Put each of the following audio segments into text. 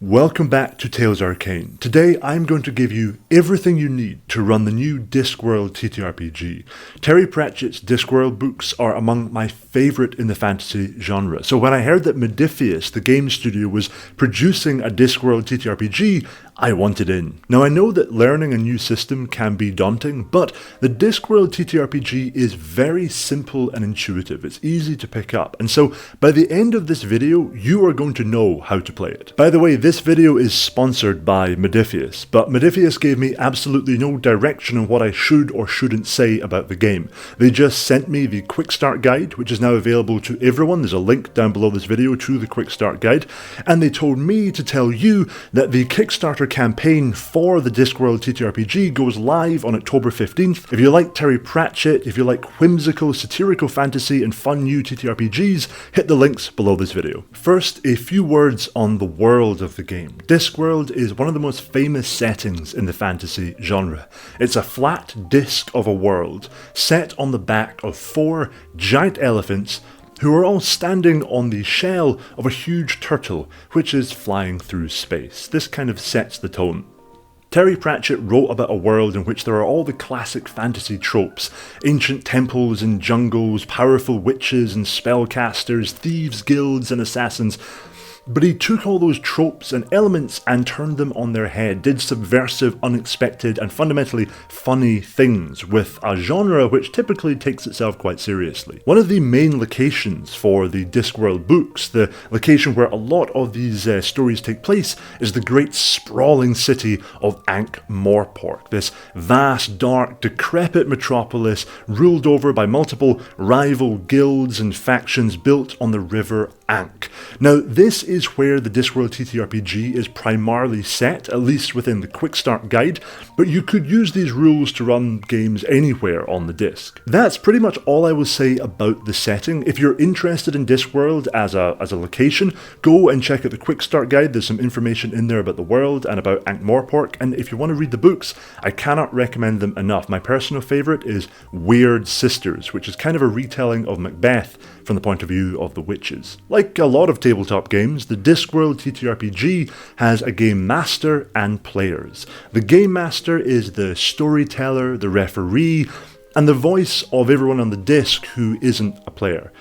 Welcome back to Tales Arcane. Today I'm going to give you everything you need to run the new Discworld TTRPG. Terry Pratchett's Discworld books are among my favourite in the fantasy genre, so when I heard that Modiphius, the game studio, was producing a Discworld TTRPG, I wanted in. Now I know that learning a new system can be daunting, but the Discworld TTRPG is very simple and intuitive. It's easy to pick up, and so by the end of this video, you are going to know how to play it. By the way, this video is sponsored by Modiphius, but Modiphius gave me absolutely no direction on what I should or shouldn't say about the game. They just sent me the Quick Start Guide, which is now available to everyone. There's a link down below this video to the Quick Start Guide, and they told me to tell you that the Kickstarter campaign for the Discworld TTRPG goes live on October 15th. If you like Terry Pratchett, if you like whimsical, satirical fantasy and fun new TTRPGs, hit the links below this video. First, a few words on the world of the game. Discworld is one of the most famous settings in the fantasy genre. It's a flat disc of a world set on the back of 4 giant elephants who are all standing on the shell of a huge turtle which is flying through space. This kind of sets the tone. Terry Pratchett wrote about a world in which there are all the classic fantasy tropes: ancient temples and jungles, powerful witches and spellcasters, thieves, guilds and assassins. But he took all those tropes and elements and turned them on their head, did subversive, unexpected, and fundamentally funny things with a genre which typically takes itself quite seriously. One of the main locations for the Discworld books, the location where a lot of these stories take place, is the great sprawling city of Ankh-Morpork, this vast, dark, decrepit metropolis ruled over by multiple rival guilds and factions built on the river Ankh. Now, this is where the Discworld TTRPG is primarily set, at least within the Quick Start Guide, but you could use these rules to run games anywhere on the disc. That's pretty much all I will say about the setting. If you're interested in Discworld as a location, go and check out the Quick Start Guide. There's some information in there about the world and about Ankh-Morpork, and if you want to read the books, I cannot recommend them enough. My personal favourite is Weird Sisters, which is kind of a retelling of Macbeth from the point of view of the witches. Like a lot of tabletop games, the Discworld TTRPG has a game master and players. The game master is the storyteller, the referee, and the voice of everyone on the disc who isn't a player.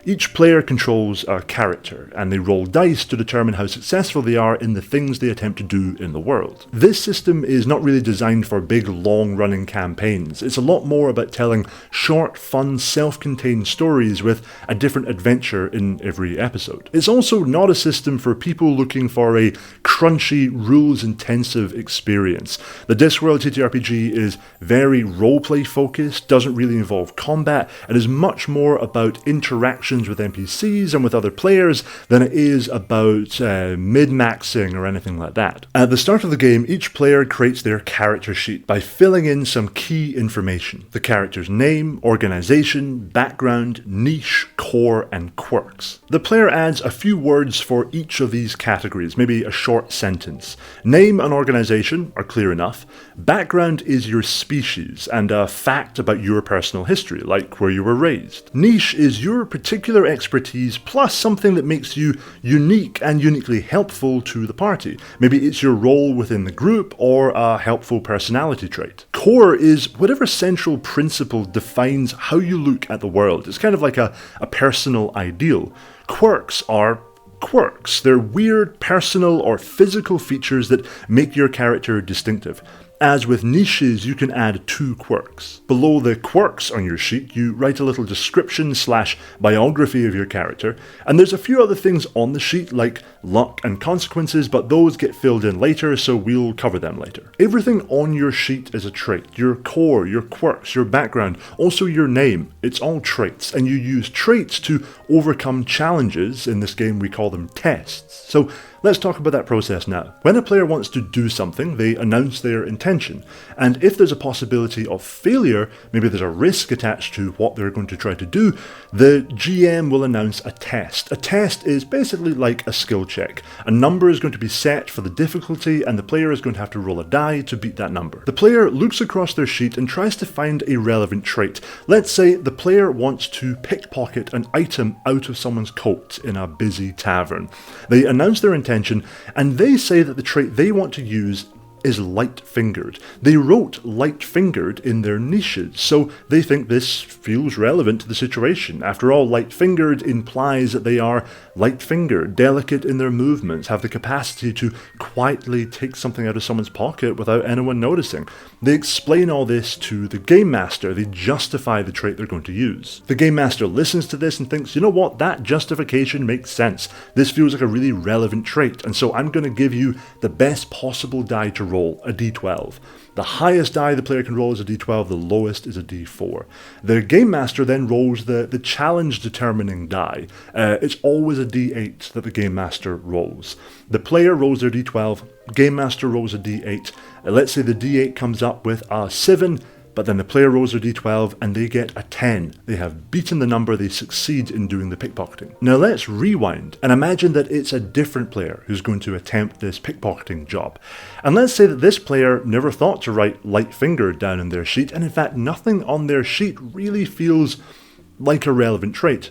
Each player controls a character, and they roll dice to determine how successful they are in the things they attempt to do in the world. This system is not really designed for big, long-running campaigns. It's a lot more about telling short, fun, self-contained stories with a different adventure in every episode. It's also not a system for people looking for a crunchy, rules-intensive experience. The Discworld TTRPG is very roleplay focused, doesn't really involve combat, and is much more about interaction with NPCs and with other players than it is about min-maxing or anything like that. At the start of the game, each player creates their character sheet by filling in some key information: the character's name, organization, background, niche, core, and quirks. The player adds a few words for each of these categories, maybe a short sentence. Name and organization are clear enough. Background is your species and a fact about your personal history, like where you were raised. Niche is your particular expertise plus something that makes you unique and uniquely helpful to the party. Maybe it's your role within the group or a helpful personality trait. Core is whatever central principle defines how you look at the world. It's kind of like a personal ideal. Quirks are quirks. They're weird, personal, or physical features that make your character distinctive. As with niches, you can add 2 quirks. Below the quirks on your sheet, you write a little description / biography of your character, and there's a few other things on the sheet like luck and consequences, but those get filled in later, so we'll cover them later. Everything on your sheet is a trait. Your core, your quirks, your background, also your name. It's all traits, and you use traits to overcome challenges. In this game, we call them tests. So let's talk about that process now. When a player wants to do something, they announce their intention, and if there's a possibility of failure, maybe there's a risk attached to what they're going to try to do, the GM will announce a test. A test is basically like a skill check. A number is going to be set for the difficulty, and the player is going to have to roll a die to beat that number. The player looks across their sheet and tries to find a relevant trait. Let's say the player wants to pickpocket an item out of someone's coat in a busy tavern. They announce their intention attention, and they say that the trait they want to use is light-fingered. They wrote light-fingered in their niches, so they think this feels relevant to the situation. After all, light-fingered implies that they are light-fingered, delicate in their movements, have the capacity to quietly take something out of someone's pocket without anyone noticing. They explain all this to the Game Master. They justify the trait they're going to use. The Game Master listens to this and thinks, you know what, that justification makes sense. This feels like a really relevant trait, and so I'm going to give you the best possible die to roll, a d12. The highest die the player can roll is a d12, the lowest is a d4. The Game Master then rolls the challenge determining die. It's always a d8 that the Game Master rolls. The player rolls their d12, Game Master rolls a d8. Let's say the d8 comes up with a 7, but then the player rolls their d12 and they get a 10. They have beaten the number, they succeed in doing the pickpocketing. Now let's rewind and imagine that it's a different player who's going to attempt this pickpocketing job. And let's say that this player never thought to write light-fingered down in their sheet, and in fact nothing on their sheet really feels like a relevant trait.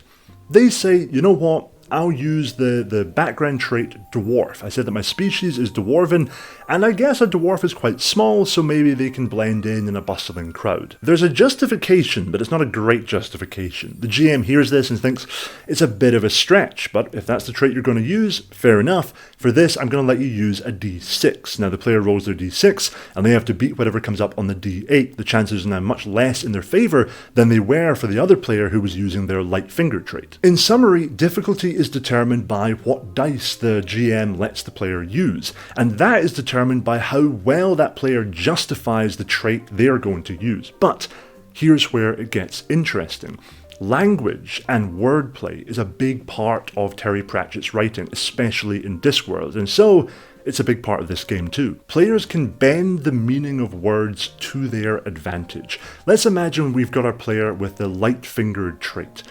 They say, you know what, I'll use the background trait dwarf. I said that my species is dwarven, and I guess a dwarf is quite small, so maybe they can blend in a bustling crowd. There's a justification, but it's not a great justification. The GM hears this and thinks it's a bit of a stretch, but if that's the trait you're going to use, fair enough. For this, I'm going to let you use a d6. Now the player rolls their d6, and they have to beat whatever comes up on the d8. The chances are now much less in their favour than they were for the other player who was using their light finger trait. In summary, difficulty is determined by what dice the GM lets the player use, and that is determined by how well that player justifies the trait they're going to use. But here's where it gets interesting. Language and wordplay is a big part of Terry Pratchett's writing, especially in Discworld, and so it's a big part of this game too. Players can bend the meaning of words to their advantage. Let's imagine we've got our player with the light-fingered trait,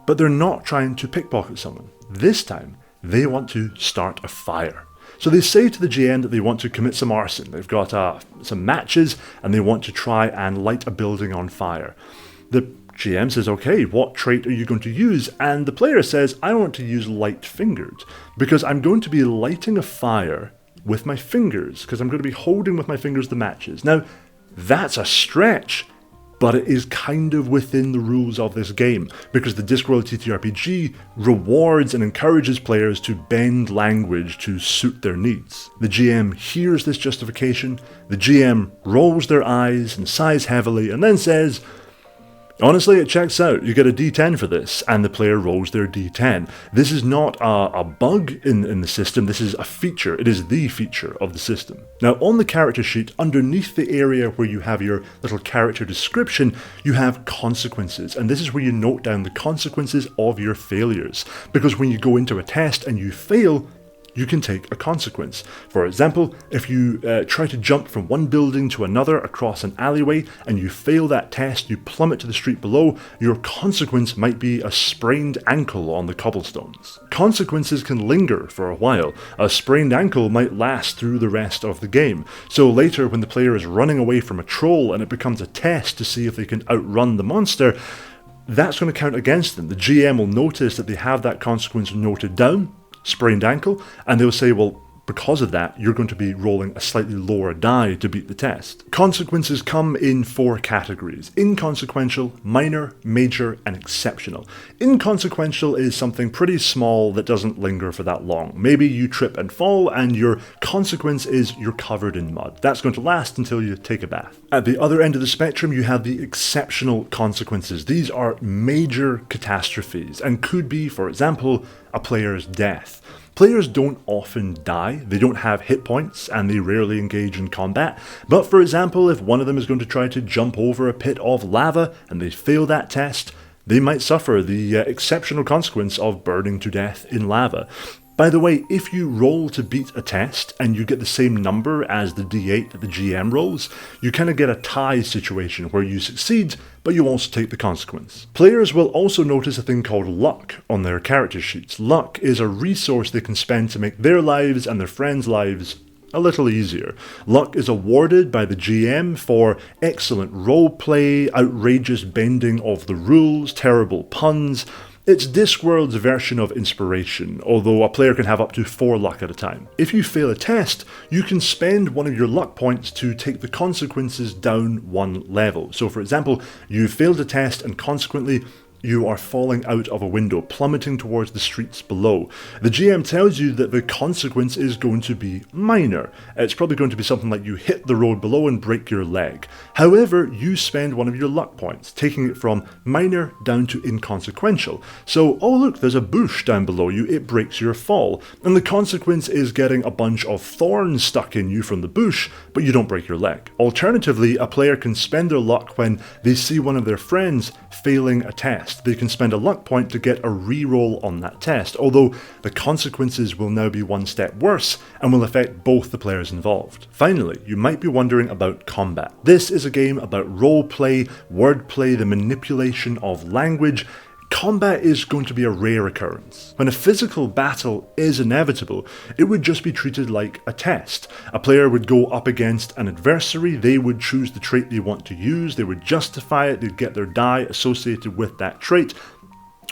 but they're not trying to pickpocket someone. This time, they want to start a fire. So they say to the GM that they want to commit some arson. They've got some matches and they want to try and light a building on fire. The GM says, okay, what trait are you going to use? And the player says, I want to use light-fingered because I'm going to be lighting a fire with my fingers, because I'm going to be holding with my fingers the matches. Now, that's a stretch, but it is kind of within the rules of this game, because the Discworld TTRPG rewards and encourages players to bend language to suit their needs. The GM hears this justification, the GM rolls their eyes and sighs heavily, and then says, honestly, it checks out. You get a d10 for this, and the player rolls their d10. This is not a bug in the system, this is a feature. It is the feature of the system. Now, on the character sheet, underneath the area where you have your little character description, you have consequences, and this is where you note down the consequences of your failures. Because when you go into a test and you fail, you can take a consequence. For example, if you try to jump from one building to another across an alleyway and you fail that test, you plummet to the street below, your consequence might be a sprained ankle on the cobblestones. Consequences can linger for a while. A sprained ankle might last through the rest of the game. So later, when the player is running away from a troll and it becomes a test to see if they can outrun the monster, that's going to count against them. The GM will notice that they have that consequence noted down, sprained ankle, and they'll say, well, because of that, you're going to be rolling a slightly lower die to beat the test. Consequences come in 4 categories: inconsequential, minor, major, and exceptional. Inconsequential is something pretty small that doesn't linger for that long. Maybe you trip and fall, and your consequence is you're covered in mud. That's going to last until you take a bath. At the other end of the spectrum, you have the exceptional consequences. These are major catastrophes, and could be, for example, a player's death. Players don't often die, they don't have hit points, and they rarely engage in combat. But for example, if one of them is going to try to jump over a pit of lava and they fail that test, they might suffer the exceptional consequence of burning to death in lava. By the way, if you roll to beat a test and you get the same number as the d8 that the GM rolls, you kind of get a tie situation where you succeed, but you also take the consequence. Players will also notice a thing called luck on their character sheets. Luck is a resource they can spend to make their lives and their friends' lives a little easier. Luck is awarded by the GM for excellent roleplay, outrageous bending of the rules, terrible puns, It's Discworld's version of inspiration, although a player can have up to 4 luck at a time. If you fail a test, you can spend one of your luck points to take the consequences down 1 level. So for example, you failed a test and consequently you are falling out of a window, plummeting towards the streets below. The GM tells you that the consequence is going to be minor. It's probably going to be something like you hit the road below and break your leg. However, you spend one of your luck points, taking it from minor down to inconsequential. So, oh look, there's a bush down below you, it breaks your fall. And the consequence is getting a bunch of thorns stuck in you from the bush, but you don't break your leg. Alternatively, a player can spend their luck when they see one of their friends failing a test. They can spend a luck point to get a reroll on that test, although the consequences will now be 1 step worse and will affect both the players involved. Finally, you might be wondering about combat. This is a game about roleplay, wordplay, the manipulation of language. Combat is going to be a rare occurrence. When a physical battle is inevitable, it would just be treated like a test. A player would go up against an adversary, they would choose the trait they want to use, they would justify it, they'd get their die associated with that trait.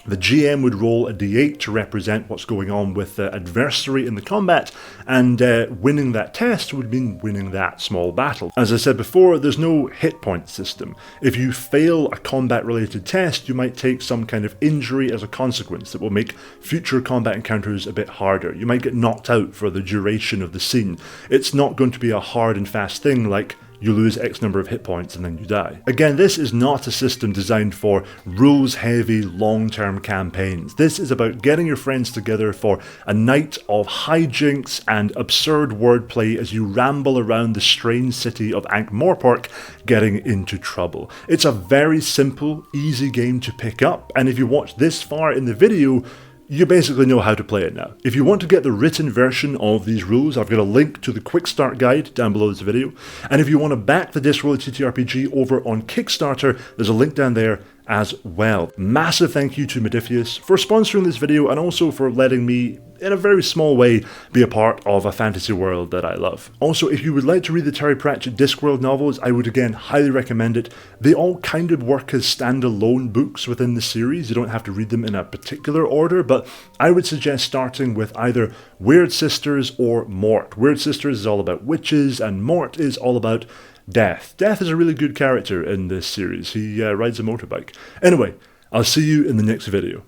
The GM would roll a d8 to represent what's going on with the adversary in the combat, and winning that test would mean winning that small battle. As I said before, there's no hit point system. If you fail a combat-related test, you might take some kind of injury as a consequence that will make future combat encounters a bit harder. You might get knocked out for the duration of the scene. It's not going to be a hard and fast thing like you lose X number of hit points and then you die. Again, this is not a system designed for rules-heavy, long-term campaigns. This is about getting your friends together for a night of hijinks and absurd wordplay as you ramble around the strange city of Ankh-Morpork, getting into trouble. It's a very simple, easy game to pick up, and if you watch this far in the video, you basically know how to play it now. If you want to get the written version of these rules, I've got a link to the quick start guide down below this video. And if you want to back the Discworld TTRPG over on Kickstarter, there's a link down there as well. Massive thank you to Modifius for sponsoring this video and also for letting me, in a very small way, be a part of a fantasy world that I love. Also, if you would like to read the Terry Pratchett Discworld novels, I would again highly recommend it. They all kind of work as standalone books within the series. You don't have to read them in a particular order, but I would suggest starting with either Weird Sisters or Mort. Weird Sisters is all about witches and Mort is all about Death. Death is a really good character in this series. He rides a motorbike. Anyway, I'll see you in the next video.